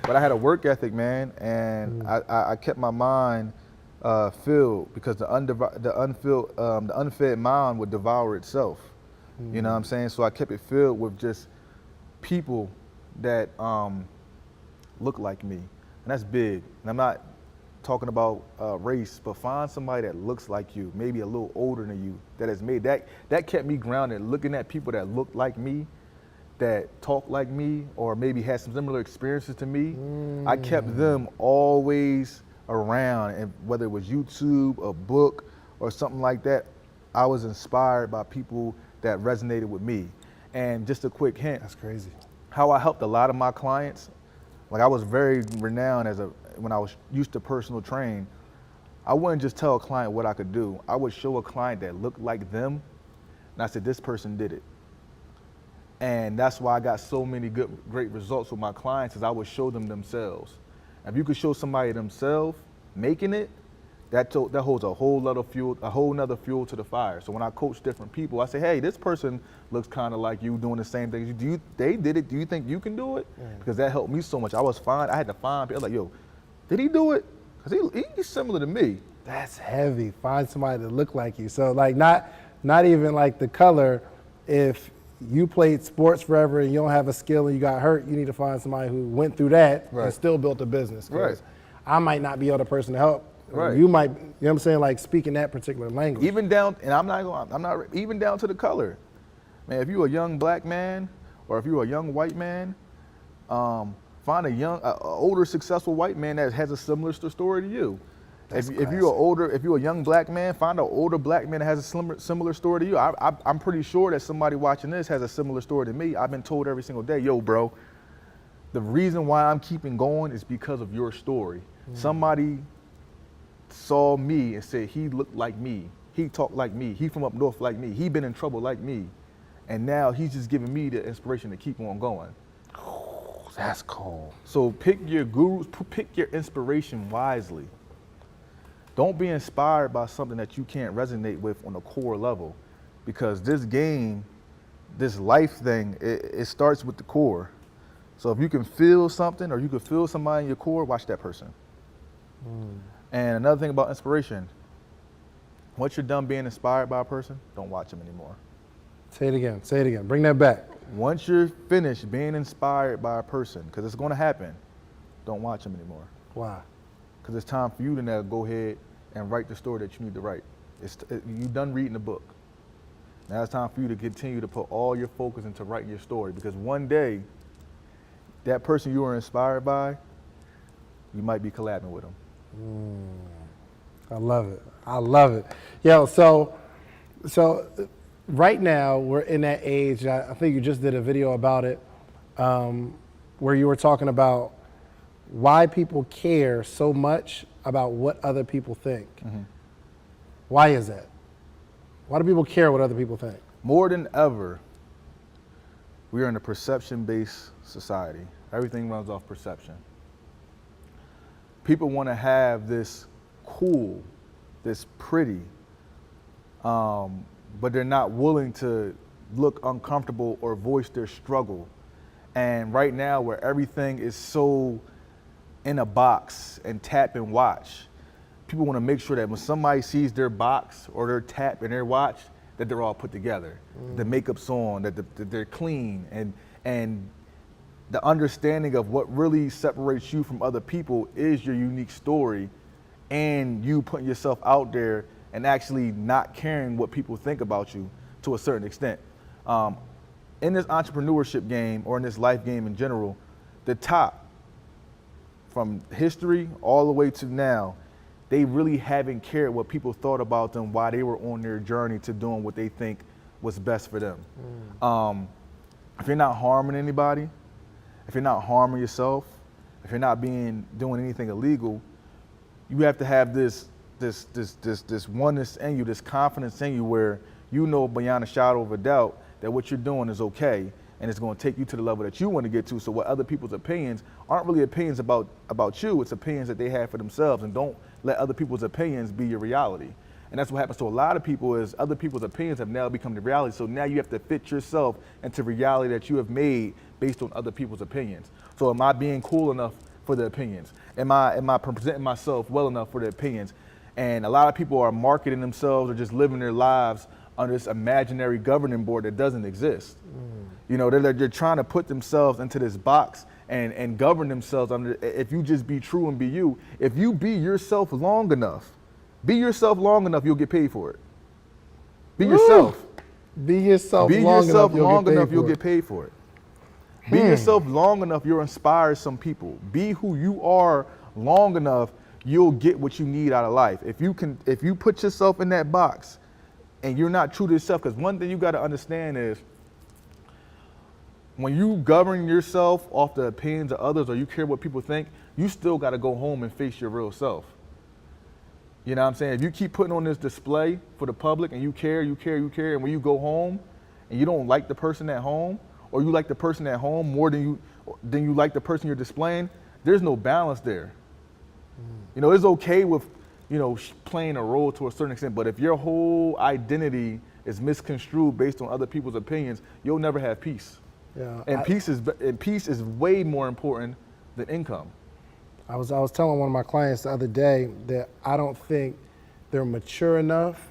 But I had a work ethic, man, and I kept my mind filled because the unfed mind would devour itself. You know what I'm saying? So I kept it filled with just people that look like me, and that's big. And I'm not talking about race, but find somebody that looks like you, maybe a little older than you, that has made that. That kept me grounded, looking at people that look like me, that talk like me, or maybe had some similar experiences to me. I kept them always around, and whether it was YouTube, a book, or something like that, I was inspired by people that resonated with me. And just a quick hint. That's crazy. How I helped a lot of my clients, like I was very renowned when I was used to personal train, I wouldn't just tell a client what I could do. I would show a client that looked like them, and I said, this person did it. And that's why I got so many great results with my clients, is I would show them themselves. If you could show somebody themselves making it, that holds a whole nother fuel to the fire. So when I coach different people, I say, hey, this person looks kind of like you, doing the same thing. They did it. Do you think you can do it? Because that helped me so much. I had to find people like, yo, did he do it? Because he's similar to me. That's heavy. Find somebody that look like you. So like not even like the color. If you played sports forever and you don't have a skill and you got hurt, you need to find somebody who went through that and still built a business. Right. I might not be the person to help. Right. You might, you know what I'm saying, like speaking that particular language. Even down, and I'm not even down to the color. Man, if you're a young black man or if you're a young white man, find a older successful white man that has a similar story to you. If you're a young black man, find an older black man that has a similar story to you. I'm pretty sure that somebody watching this has a similar story to me. I've been told every single day, yo, bro, the reason why I'm keeping going is because of your story. Somebody saw me and said he looked like me, he talked like me, he from up north like me, he been in trouble like me, and now he's just giving me the inspiration to keep on going. Oh, that's cool. So pick your gurus, pick your inspiration wisely. Don't be inspired by something that you can't resonate with on a core level, because this game, this life thing, it starts with the core. So if you can feel something or you can feel somebody in your core, watch that person. And another thing about inspiration, once you're done being inspired by a person, don't watch them anymore. Say it again, bring that back. Once you're finished being inspired by a person, because it's gonna happen, don't watch them anymore. Why? Because it's time for you to now go ahead and write the story that you need to write. You're done reading the book. Now it's time for you to continue to put all your focus into writing your story, because one day, that person you were inspired by, you might be collabing with them. I love it. Yo, so right now we're in that age, I think you just did a video about it, where you were talking about why people care so much about what other people think. Why is that? Why do people care what other people think? More than ever, we are in a perception-based society. Everything runs off perception. People want to have this cool, this pretty, but they're not willing to look uncomfortable or voice their struggle. And right now, where everything is so in a box and tap and watch, people want to make sure that when somebody sees their box or their tap and their watch, that they're all put together, the makeup's on, that they're clean, and the understanding of what really separates you from other people is your unique story, and you putting yourself out there and actually not caring what people think about you to a certain extent. In this entrepreneurship game, or in this life game in general, the top, from history all the way to now, they really haven't cared what people thought about them while they were on their journey to doing what they think was best for them. If you're not harming anybody, if you're not harming yourself, if you're not doing anything illegal, you have to have this oneness in you, this confidence in you, where you know beyond a shadow of a doubt that what you're doing is okay, and it's going to take you to the level that you want to get to. So what other people's opinions aren't really opinions about you, it's opinions that they have for themselves, and don't let other people's opinions be your reality. And that's what happens to a lot of people, is other people's opinions have now become the reality. So now you have to fit yourself into reality that you have made based on other people's opinions. So am I being cool enough for the opinions? Am I presenting myself well enough for the opinions? And a lot of people are marketing themselves or just living their lives under this imaginary governing board that doesn't exist. You know, they're trying to put themselves into this box and govern themselves under, if you just be true and be you. If you be yourself long enough, you'll get paid for it. Be yourself. Be yourself Be long yourself enough, long enough, you'll get paid for it. Be yourself long enough, you'll inspire some people. Be who you are long enough, you'll get what you need out of life. If you put yourself in that box and you're not true to yourself, because one thing you got to understand is when you govern yourself off the opinions of others or you care what people think, you still got to go home and face your real self. You know what I'm saying? If you keep putting on this display for the public and you care, and when you go home and you don't like the person at home, or you like the person at home more than you like the person you're displaying, there's no balance there. You know, it's okay with, you know, playing a role to a certain extent, but if your whole identity is misconstrued based on other people's opinions, you'll never have peace. Yeah, And peace is way more important than income. I was telling one of my clients the other day that I don't think they're mature enough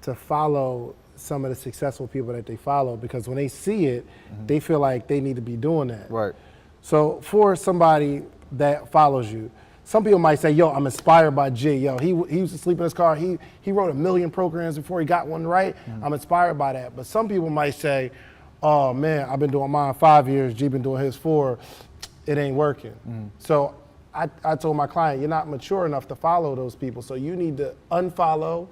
to follow some of the successful people that they follow, because when they see it, they feel like they need to be doing that. Right. So for somebody that follows you, some people might say, yo, I'm inspired by G. Yo, he used to sleep in his car. He wrote 1 million programs before he got one right. I'm inspired by that. But some people might say, oh man, I've been doing mine 5 years. G been doing his 4. It ain't working. So I told my client, you're not mature enough to follow those people. So you need to unfollow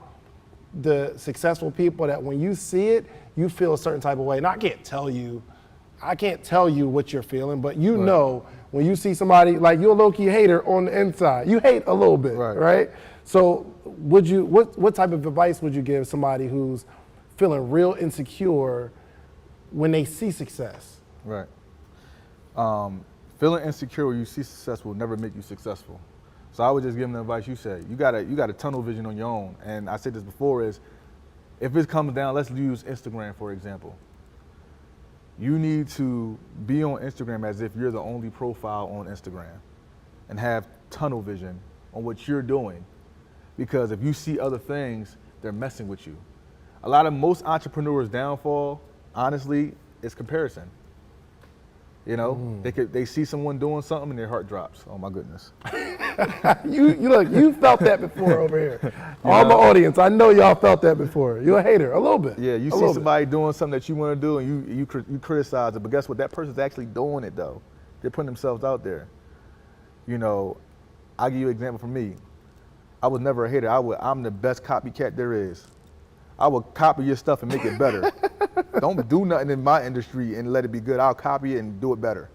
the successful people that when you see it, you feel a certain type of way. And I can't tell you what you're feeling, but you know when you see somebody, like you're a low-key hater on the inside. You hate a little bit, right? So what type of advice would you give somebody who's feeling real insecure when they see success? Right. Feeling insecure when you see success will never make you successful. So I would just give them the advice you said. You got a tunnel vision on your own. And I said this before is, if it comes down, let's use Instagram for example. You need to be on Instagram as if you're the only profile on Instagram and have tunnel vision on what you're doing. Because if you see other things, they're messing with you. Most entrepreneurs' downfall, honestly, is comparison. You know, they see someone doing something and their heart drops. Oh my goodness. You felt that before over here. All my audience, I know y'all felt that before. You're a hater, a little bit. Yeah, you see somebody doing something that you want to do and you criticize it, but guess what? That person's actually doing it though. They're putting themselves out there. You know, I'll give you an example from me. I was never a hater. I'm the best copycat there is. I will copy your stuff and make it better. Don't do nothing in my industry and let it be good. I'll copy it and do it better.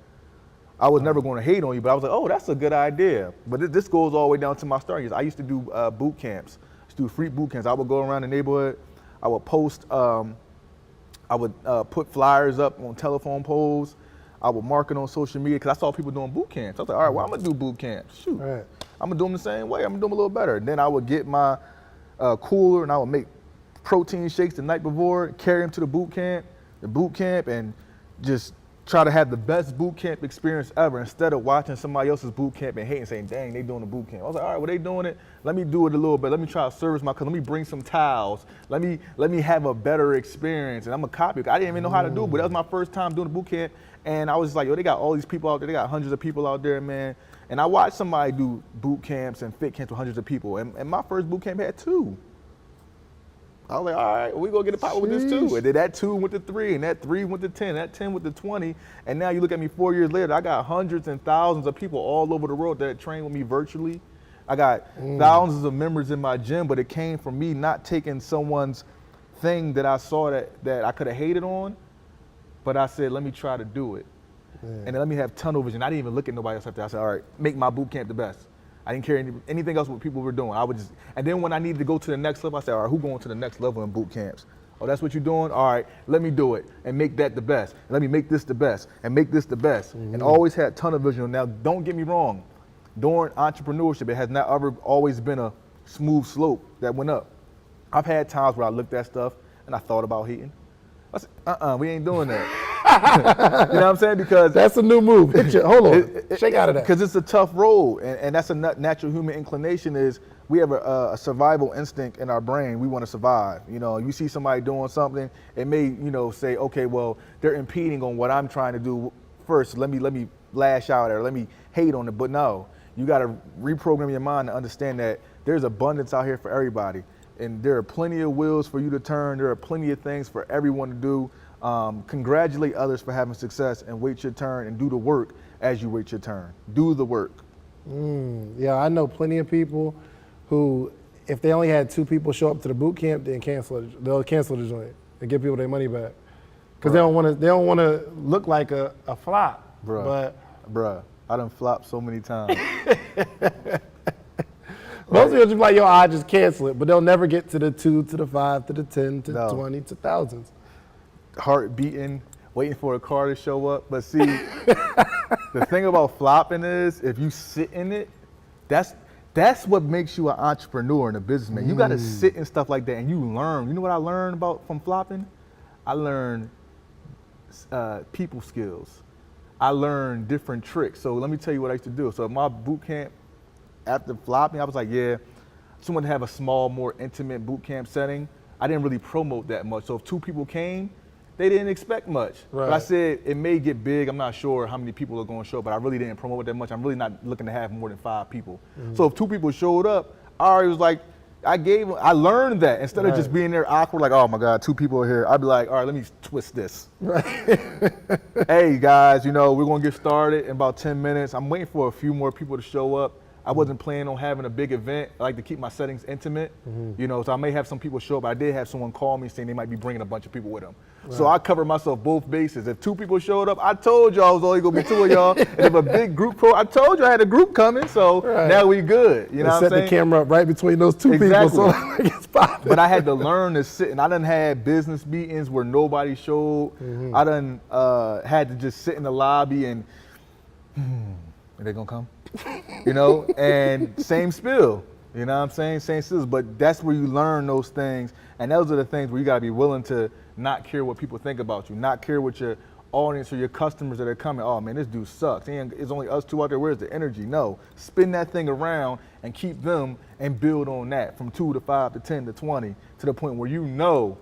I was never going to hate on you, but I was like, oh, that's a good idea. But this goes all the way down to my starting years. I used to do boot camps. I used to do free boot camps. I would go around the neighborhood. I would post, I would put flyers up on telephone poles. I would market on social media because I saw people doing boot camps. I was like, all right, well, I'm going to do boot camps. Shoot, I'm going to do them the same way. I'm going to do them a little better. And then I would get my cooler and I would make protein shakes the night before, carry them to the boot camp, and just try to have the best boot camp experience ever instead of watching somebody else's boot camp and hating, saying, dang, they doing the boot camp. I was like, all right, well, they doing it. Let me do it a little bit. Let me try to service my customer. Let me bring some towels. Let me have a better experience. And I'm a copy. I didn't even know how to do it, but that was my first time doing the boot camp. And I was just like, yo, they got all these people out there. They got hundreds of people out there, man. And I watched somebody do boot camps and fit camps with hundreds of people. And my first boot camp had 2. I was like, all right, well, we gonna get a pop with this 2. And then that 2 went to 3, and that 3 went to 10, that 10 went to 20. And now you look at me 4 years later, I got hundreds and thousands of people all over the world that train with me virtually. I got thousands of members in my gym, but it came from me not taking someone's thing that I saw that I could have hated on, but I said, let me try to do it. And then let me have tunnel vision. I didn't even look at nobody else after. I said, all right, make my boot camp the best. I didn't care anything else what people were doing. And then when I needed to go to the next level, I said, all right, who going to the next level in boot camps? Oh, that's what you're doing? All right, let me do it and make that the best. Let me make this the best and make this the best. And always had tunnel vision. Now, don't get me wrong. During entrepreneurship, it has not ever always been a smooth slope that went up. I've had times where I looked at stuff and I thought about hating. I said, we ain't doing that. You know what I'm saying? Because That's a new move. Hold on. Shake out of that. Because it's a tough road, and that's a natural human inclination. Is we have a survival instinct in our brain. We want to survive. You know, you see somebody doing something, it may, you know, say, okay, well, they're impeding on what I'm trying to do first. Let me lash out or let me hate on it. But no, you got to reprogram your mind to understand that there's abundance out here for everybody, and there are plenty of wheels for you to turn. There are plenty of things for everyone to do. Congratulate others for having success and wait your turn and do the work as you wait your turn. Do the work. Yeah, I know plenty of people who, if they only had 2 people show up to the boot camp, then they'll cancel the joint and give people their money back because they don't want to look like a flop. Bruh, I done flopped so many times. Most people just be like, yo, I just cancel it, but they'll never get to the 2, to the 5, to the 10, to the 20, to thousands. Heart beating, waiting for a car to show up. But see, the thing about flopping is if you sit in it, that's what makes you an entrepreneur and a businessman. You got to sit in stuff like that and you learn. You know what I learned from flopping? I learned people skills. I learned different tricks. So let me tell you what I used to do. So at my boot camp, after flopping, I was like, yeah, someone to have a small, more intimate boot camp setting. I didn't really promote that much. So if 2 people came, they didn't expect much. Right. But I said it may get big. I'm not sure how many people are going to show up, but I really didn't promote it that much. I'm really not looking to have more than 5 people. So if 2 people showed up, I already was like, I learned that instead of just being there awkward, like, oh my God, 2 people are here. I'd be like, all right, let me twist this. Right. Hey guys, you know, we're going to get started in about 10 minutes. I'm waiting for a few more people to show up. I wasn't planning on having a big event. I like to keep my settings intimate, you know, so I may have some people show up. I did have someone call me saying they might be bringing a bunch of people with them. Right. So I cover myself both bases. If 2 people showed up, I told y'all it was only gonna be 2 of y'all. And if a big group, I told you I had a group coming, so now we good. You know what I'm saying? Set the camera up right between those 2 people so it gets popping. But I had to learn to sit, and I done had business meetings where nobody showed. I done had to just sit in the lobby and, are they gonna come? You know, and same spill, you know what I'm saying? Same spill, but that's where you learn those things. And those are the things where you gotta be willing to not care what people think about you, not care what your audience or your customers that are coming, oh man, this dude sucks. It's only us 2 out there, where's the energy? No, spin that thing around and keep them and build on that from 2 to 5 to 10 to 20 to the point where you know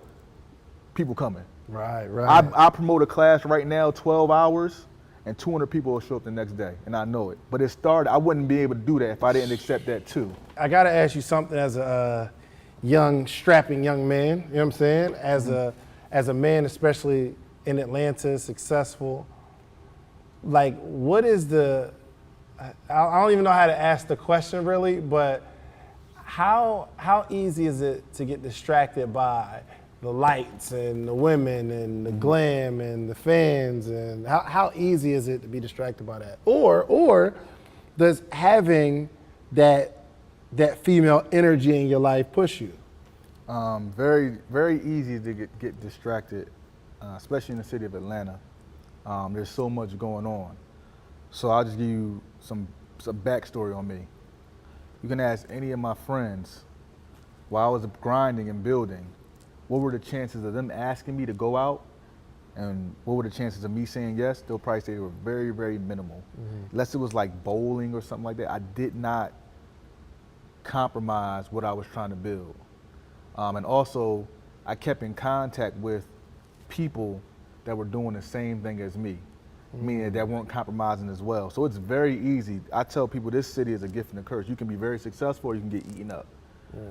people coming. Right. I promote a class right now, 12 hours. And 200 people will show up the next day, and I know it. But it started, I wouldn't be able to do that if I didn't accept that too. I gotta ask you something as a strapping young man, you know what I'm saying? As a man, especially in Atlanta, successful, like what is I don't even know how to ask the question really, but how easy is it to get distracted by the lights and the women and the glam and the fans, and how easy is it to be distracted by that? Or does having that female energy in your life push you? Very, very easy to get distracted, especially in the city of Atlanta. There's so much going on. So I'll just give you some backstory on me. You can ask any of my friends while I was grinding and building, what were the chances of them asking me to go out, and what were the chances of me saying yes? They'll probably say they were very, very minimal. Unless it was like bowling or something like that, I did not compromise what I was trying to build. And also, I kept in contact with people that were doing the same thing as me, meaning that weren't compromising as well. So it's very easy. I tell people this city is a gift and a curse. You can be very successful or you can get eaten up.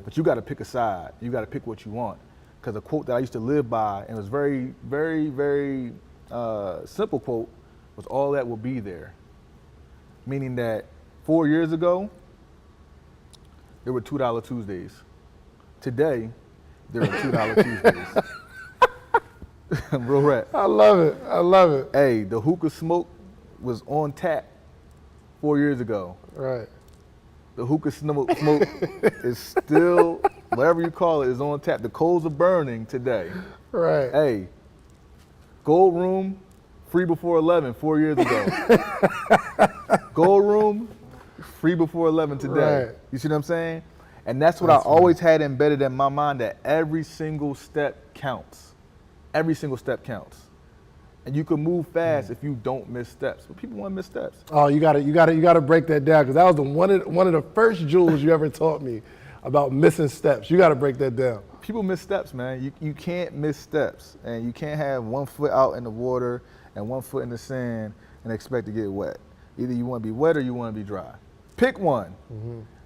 But you got to pick a side. You got to pick what you want. Because a quote that I used to live by, and it was very, very, very simple quote, was all that will be there. Meaning that 4 years ago, there were $2 Tuesdays. Today, there are $2 Tuesdays. Real rap. I love it. Hey, the hookah smoke was on tap 4 years ago. Right. The hookah smoke is still, whatever you call it, is on tap. The coals are burning today. Right. Hey, Gold Room, free before 11, 4 years ago. Gold Room, free before 11 today. Right. You see what I'm saying? And that's what I always had embedded in my mind, that every single step counts. Every single step counts. And you can move fast if you don't miss steps. But people want to miss steps. Oh, you got to break that down, because that was one of the first jewels you ever taught me about missing steps. You got to break that down. People miss steps, man. You can't miss steps, and you can't have 1 foot out in the water and 1 foot in the sand and expect to get wet. Either you want to be wet or you want to be dry. Pick one.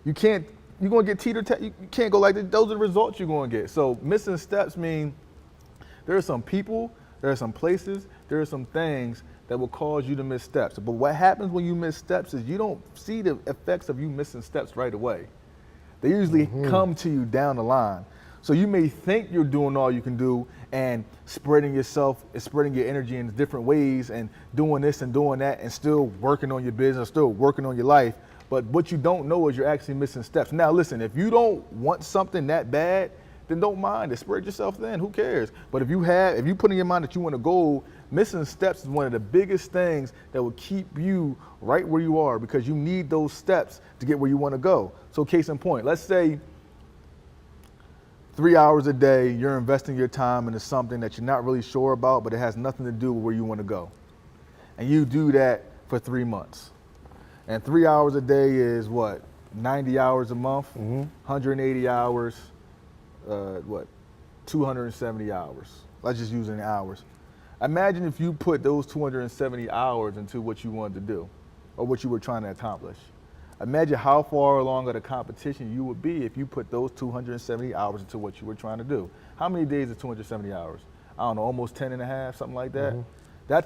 You can't. You're gonna get teeter. You can't go like that. Those are the results you're gonna get. So missing steps mean there are some people, there are some places, there are some things that will cause you to miss steps. But what happens when you miss steps is you don't see the effects of you missing steps right away. They usually come to you down the line. So you may think you're doing all you can do and spreading your energy in different ways and doing this and doing that and still working on your business, still working on your life. But what you don't know is you're actually missing steps. Now listen, if you don't want something that bad, then don't mind it. Spread yourself thin, who cares? But if you put in your mind that you want a goal, missing steps is one of the biggest things that will keep you right where you are, because you need those steps to get where you want to go. So case in point, let's say 3 hours a day, you're investing your time into something that you're not really sure about, but it has nothing to do with where you want to go. And you do that for 3 months. And 3 hours a day is what? 90 hours a month, 180 hours, 270 hours. Let's just use it in hours. Imagine if you put those 270 hours into what you wanted to do or what you were trying to accomplish. Imagine how far along of the competition you would be if you put those 270 hours into what you were trying to do. How many days is 270 hours? I don't know, almost 10 and a half, something like that.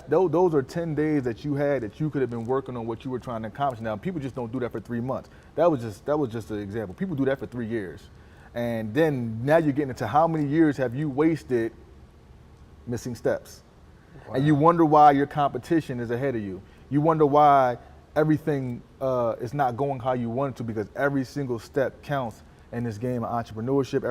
Those are 10 days that you had that you could have been working on what you were trying to accomplish. Now, people just don't do that for 3 months. That was just an example. People do that for 3 years. And then now you're getting into how many years have you wasted missing steps. Wow. And you wonder why your competition is ahead of you. You wonder why everything is not going how you want it to, because every single step counts in this game of entrepreneurship.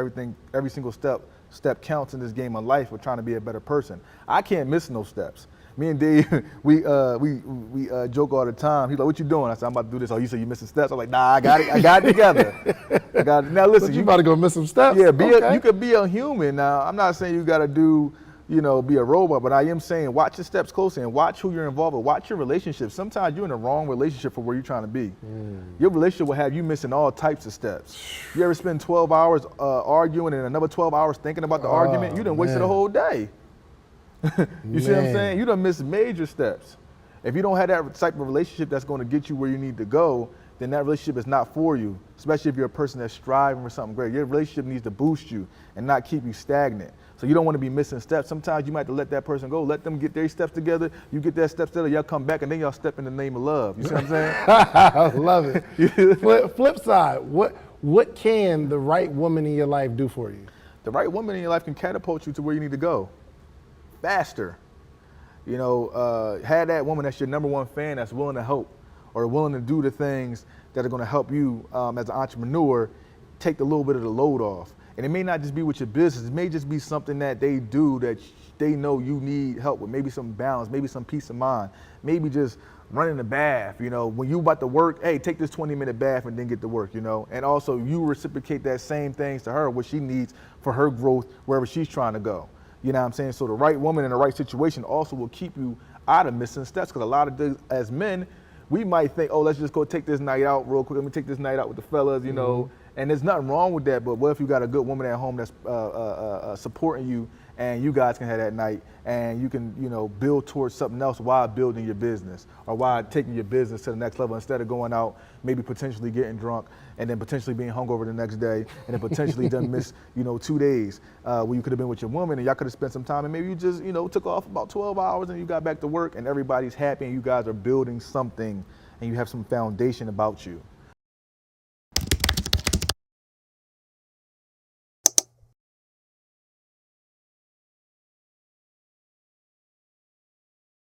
Every single step counts in this game of life. We're trying to be a better person. I can't miss no steps. Me and Dave, we joke all the time. He's like, "What you doing?" I said, "I'm about to do this." "Oh, you said you missing steps?" I'm like, "Nah, I got it together. I got it." Now listen, you about to go miss some steps? Yeah, okay. You could be a human. Now, I'm not saying you got to be a robot, but I am saying watch your steps closely and watch who you're involved with. Watch your relationships. Sometimes you're in the wrong relationship for where you're trying to be. Your relationship will have you missing all types of steps. You ever spend 12 hours arguing and another 12 hours thinking about the argument? You done wasted a whole day. You see what I'm saying? You done missed major steps. If you don't have that type of relationship that's going to get you where you need to go, then that relationship is not for you, especially if you're a person that's striving for something great. Your relationship needs to boost you and not keep you stagnant. So you don't want to be missing steps. Sometimes you might have to let that person go. Let them get their steps together. You get their steps together. Y'all come back, and then y'all step in the name of love. You see what I'm saying? I love it. Flip side, what can the right woman in your life do for you? The right woman in your life can catapult you to where you need to go faster. Have that woman that's your number one fan that's willing to help or willing to do the things that are going to help you as an entrepreneur take a little bit of the load off. And it may not just be with your business. It may just be something that they do that they know you need help with. Maybe some balance, maybe some peace of mind, maybe just running a bath. When you about to work, hey, take this 20-minute bath and then get to work, And also you reciprocate that same things to her, what she needs for her growth wherever she's trying to go. You know what I'm saying? So the right woman in the right situation also will keep you out of missing steps, because a lot of days as men, we might think, oh, let's just go take this night out real quick. Let me take this night out with the fellas, And there's nothing wrong with that, but what if you got a good woman at home that's supporting you, and you guys can have that night, and you can, build towards something else while building your business, or while taking your business to the next level, instead of going out, maybe potentially getting drunk, and then potentially being hungover the next day, and then potentially done miss, 2 days where you could have been with your woman, and y'all could have spent some time, and maybe you just, took off about 12 hours, and you got back to work, and everybody's happy, and you guys are building something, and you have some foundation about you.